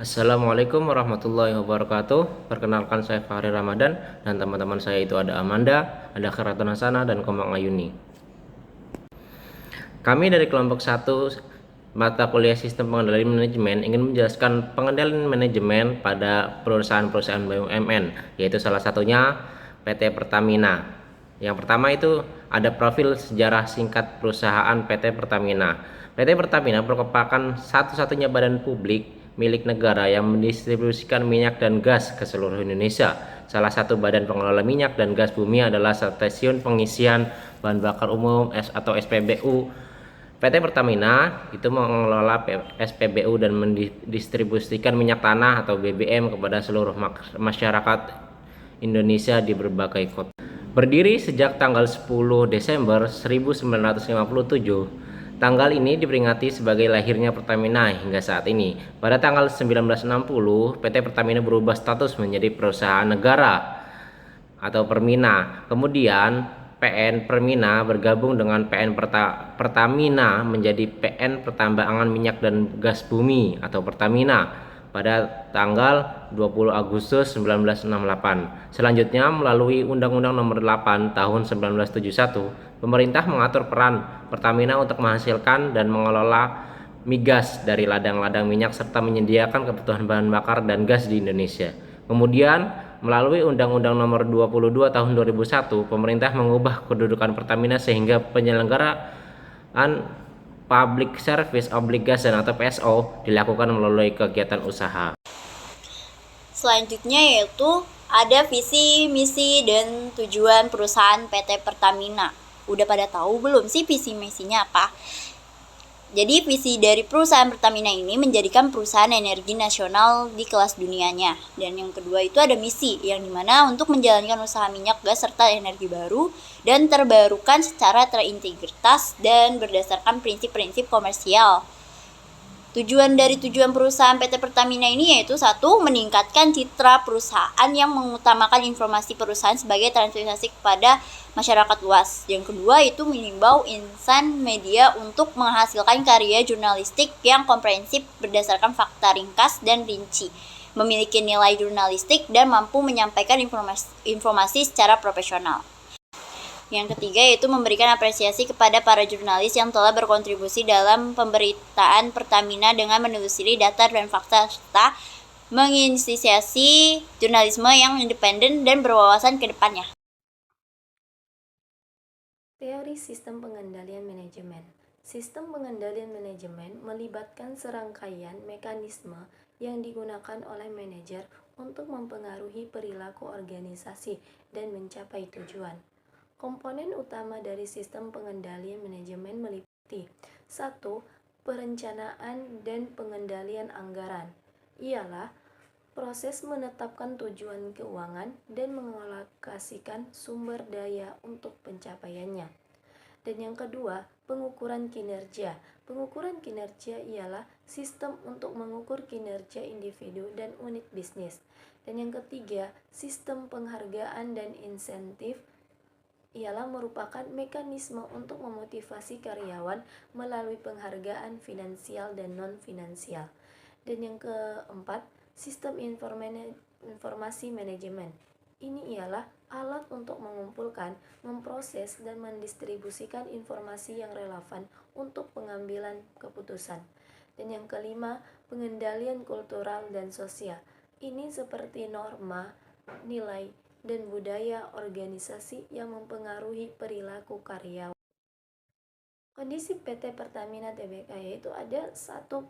Assalamualaikum warahmatullahi wabarakatuh. Perkenalkan saya Fahri Ramadan dan teman-teman saya itu ada Amanda, ada Khairatul Hasanah dan Komang Ayuni. Kami dari kelompok 1 mata kuliah Sistem Pengendalian Manajemen ingin menjelaskan pengendalian manajemen pada perusahaan-perusahaan BUMN, yaitu salah satunya PT Pertamina. Yang pertama itu ada profil sejarah singkat perusahaan PT Pertamina. PT Pertamina merupakan satu-satunya badan publik milik negara yang mendistribusikan minyak dan gas ke seluruh Indonesia. Salah satu badan pengelola minyak dan gas bumi adalah Stasiun Pengisian Bahan Bakar Umum atau SPBU. PT Pertamina itu mengelola SPBU dan mendistribusikan minyak tanah atau BBM kepada seluruh masyarakat Indonesia di berbagai kota. Berdiri sejak tanggal 10 Desember 1957, tanggal ini diperingati sebagai lahirnya Pertamina hingga saat ini. Pada tanggal 1960, PT Pertamina berubah status menjadi perusahaan negara atau Permina. Kemudian PN Permina bergabung dengan PN Pertamina menjadi PN Pertambangan Minyak dan Gas Bumi atau Pertamina pada tanggal 20 Agustus 1968. Selanjutnya melalui Undang-Undang Nomor 8 Tahun 1971, pemerintah mengatur peran Pertamina untuk menghasilkan dan mengelola migas dari ladang-ladang minyak serta menyediakan kebutuhan bahan bakar dan gas di Indonesia. Kemudian melalui Undang-Undang Nomor 22 Tahun 2001, pemerintah mengubah kedudukan Pertamina sehingga penyelenggaraan Public Service Obligation atau PSO dilakukan melalui kegiatan usaha. Selanjutnya yaitu ada visi, misi, dan tujuan perusahaan PT Pertamina. Udah pada tahu belum sih visi misinya apa? Jadi visi dari perusahaan Pertamina ini menjadikan perusahaan energi nasional di kelas dunianya. Dan yang kedua itu ada misi, yang dimana untuk menjalankan usaha minyak, gas, serta energi baru dan terbarukan secara terintegritas dan berdasarkan prinsip-prinsip komersial. Tujuan perusahaan PT Pertamina ini yaitu satu, meningkatkan citra perusahaan yang mengutamakan informasi perusahaan sebagai transparansi kepada masyarakat luas. Yang kedua itu mengimbau insan media untuk menghasilkan karya jurnalistik yang komprehensif berdasarkan fakta ringkas dan rinci, memiliki nilai jurnalistik dan mampu menyampaikan informasi secara profesional. Yang ketiga yaitu memberikan apresiasi kepada para jurnalis yang telah berkontribusi dalam pemberitaan Pertamina dengan menelusuri data dan fakta serta menginisiasi jurnalisme yang independen dan berwawasan ke depannya. Teori Sistem Pengendalian Manajemen. Sistem pengendalian manajemen melibatkan serangkaian mekanisme yang digunakan oleh manajer untuk mempengaruhi perilaku organisasi dan mencapai tujuan. Komponen utama dari sistem pengendalian manajemen meliputi 1. Perencanaan dan pengendalian anggaran. Ialah proses menetapkan tujuan keuangan dan mengalokasikan sumber daya untuk pencapaiannya. Dan yang kedua, pengukuran kinerja. Pengukuran kinerja ialah sistem untuk mengukur kinerja individu dan unit bisnis. Dan yang ketiga, sistem penghargaan dan insentif ialah merupakan mekanisme untuk memotivasi karyawan melalui penghargaan finansial dan non-finansial. Dan yang keempat, sistem informasi manajemen. Ini ialah alat untuk mengumpulkan, memproses, dan mendistribusikan informasi yang relevan untuk pengambilan keputusan. Dan yang kelima, pengendalian kultural dan sosial. Ini seperti norma, nilai, dan budaya organisasi yang mempengaruhi perilaku karyawan. Kondisi PT Pertamina Tbk yaitu ada satu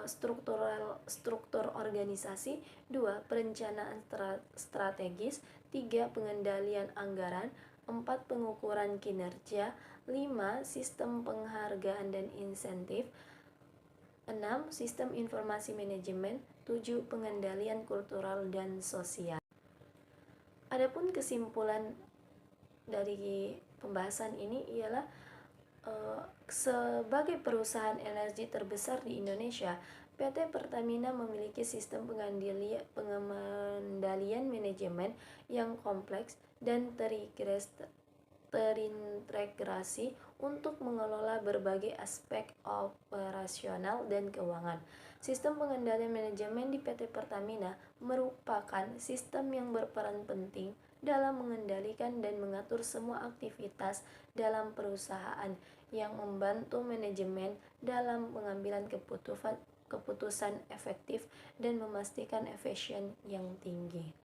struktur organisasi, 2 perencanaan strategis, 3 pengendalian anggaran, 4 pengukuran kinerja, 5 sistem penghargaan dan insentif, 6 sistem informasi manajemen, 7 pengendalian kultural dan sosial. Adapun kesimpulan dari pembahasan ini ialah sebagai perusahaan energi terbesar di Indonesia, PT Pertamina memiliki sistem pengendalian manajemen yang kompleks dan terintegrasi untuk mengelola berbagai aspek operasional dan keuangan. Sistem pengendalian manajemen di PT Pertamina merupakan sistem yang berperan penting dalam mengendalikan dan mengatur semua aktivitas dalam perusahaan, yang membantu manajemen dalam pengambilan keputusan efektif dan memastikan efisien yang tinggi.